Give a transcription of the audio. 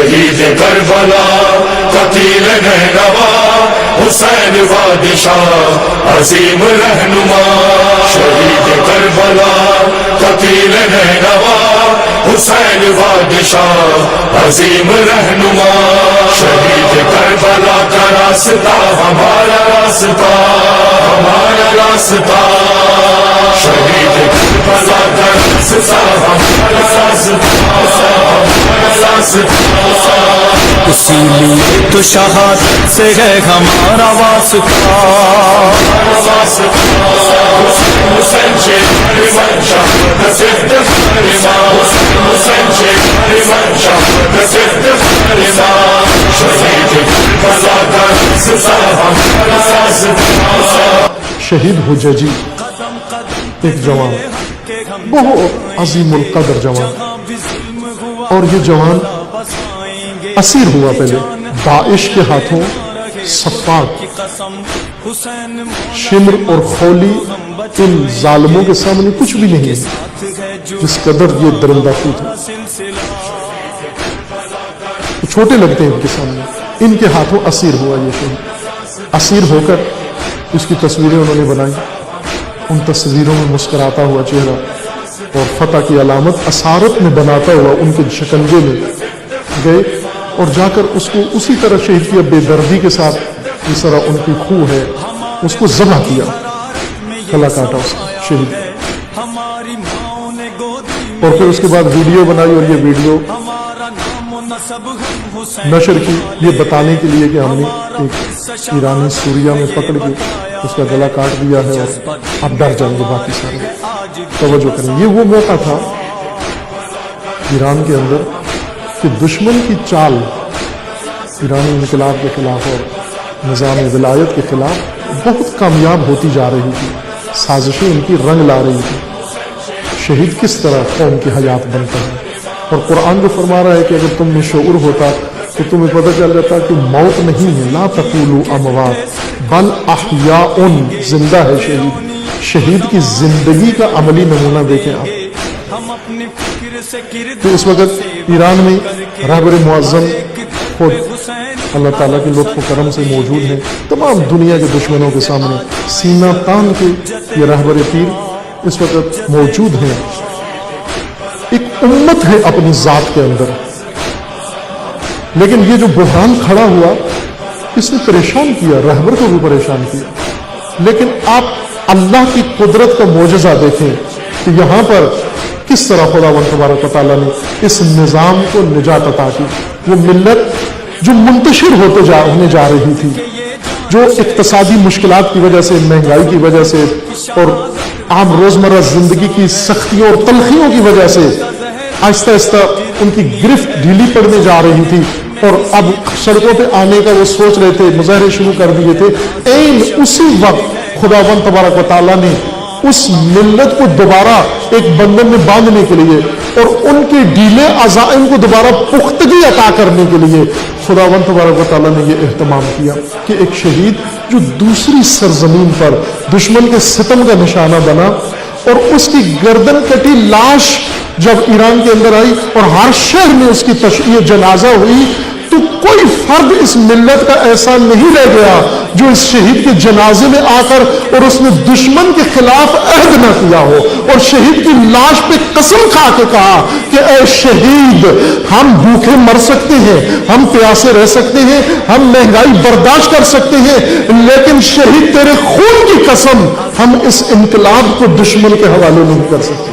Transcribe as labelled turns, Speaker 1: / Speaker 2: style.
Speaker 1: شہید کربلا قتیل نینوا حسین بادشاہ عظیم رہنما شہید کربلا قتیل نینوا حسین بادشاہ عظیم رہنما شہید کربلا کا راستہ ہمارا راستہ ہمارا راستہ شہید کربلا کا راستہ ہمارا راستہ ہمارا راستہ
Speaker 2: اسی لیے تو شہادت سے ہے ہمارا واسطہ
Speaker 1: حسین شہید شہادت سے حسین شہید شہادت سے شہید کربلا کا راستہ ہمارا راستہ
Speaker 3: شہید حججی ایک جوان بہت عظیم القدر جوان، اور یہ جوان اسیر ہوا پہلے داعش کے ہاتھوں۔ صفاق، شمر اور خولی ان ظالموں کے سامنے کچھ بھی نہیں ہے جس قدر یہ درندہ خو تھا، چھوٹے لگتے ہیں ان کے سامنے۔ ان کے ہاتھوں اسیر ہوا یہ شہید، اسیر ہو کر اس کی تصویریں انہوں نے بنائی، ان تصویروں میں مسکراتا ہوا چہرہ اور فتح کی علامت اسارت میں بناتا ہوا ان کے شکنجے میں گئے اور جا کر اس کو اسی طرح شہید کیا، بے دردی کے ساتھ جس طرح ان کی خو ہے اس کو ذبح کیا، گلا کاٹا اس کا شہید، اور پھر اس کے بعد ویڈیو بنائی اور یہ ویڈیو نشر کی، یہ بتانے کے لیے کہ ہم نے ایک ایرانی سوریا میں پکڑ کے اس کا گلا کاٹ دیا ہے اور اب ڈر جائیں گے باقی سارے۔ توجہ کریں، یہ وہ موقع تھا ایران کے اندر کہ دشمن کی چال ایرانی انقلاب کے خلاف اور نظام ولایت کے خلاف بہت کامیاب ہوتی جا رہی تھی، سازشیں ان کی رنگ لا رہی تھی۔ شہید کس طرح قوم کی حیات بنتا ہے، اور قرآن کو فرما رہا ہے کہ اگر تم میں شعور ہوتا تو تمہیں پتہ چل جاتا کہ موت نہیں ہے، لا تقولوا اموات بل احیاء، زندہ ہے شہید۔ شہید کی زندگی کا عملی نمونہ دیکھیں آپ۔ تو اس وقت ایران میں رہبر معظم خود اللہ تعالیٰ کے لطف و کرم سے موجود ہیں، تمام دنیا کے دشمنوں کے سامنے سینہ تان کے یہ رہبر پیر اس وقت موجود ہیں۔ ایک امت ہے اپنی ذات کے اندر، لیکن یہ جو بحران کھڑا ہوا اس نے پریشان کیا، رہبر کو بھی پریشان کیا، لیکن آپ اللہ کی قدرت کا معجزہ دیکھیں کہ یہاں پر کس طرح خداوند تبارک و تعالیٰ نے اس نظام کو نجات عطا کی۔ وہ ملت جو منتشر ہونے جا رہی تھی، جو اقتصادی مشکلات کی وجہ سے، مہنگائی کی وجہ سے اور عام روزمرہ زندگی کی سختیوں اور تلخیوں کی وجہ سے آہستہ آہستہ ان کی گرفت ڈھیلی پڑنے جا رہی تھی، اور اب سڑکوں پہ آنے کا وہ سوچ رہے تھے، مظاہرے شروع کر دیے تھے۔ اسی وقت خداوند تبارک و تعالیٰ نے اس ملت کو دوبارہ ایک بندھن میں باندھنے کے لیے اور ان کے ڈھیلے عزائم کو دوبارہ پختگی عطا کرنے کے لیے خداوند تبارک و تعالیٰ نے یہ اہتمام کیا کہ ایک شہید جو دوسری سرزمین پر دشمن کے ستم کا نشانہ بنا، اور اس کی گردن کٹی لاش جب ایران کے اندر آئی اور ہر شہر میں اس کی تشییع جنازہ ہوئی، تو کوئی فرد اس ملت کا ایسا نہیں رہ گیا جو اس شہید کے جنازے میں آ کر اور اس نے دشمن کے خلاف عہد نہ کیا ہو، اور شہید کی لاش پہ قسم کھا کے کہا کہ اے شہید، ہم بھوکے مر سکتے ہیں، ہم پیاسے رہ سکتے ہیں، ہم مہنگائی برداشت کر سکتے ہیں، لیکن شہید تیرے خون کی قسم ہم اس انقلاب کو دشمن کے حوالے نہیں کر سکتے۔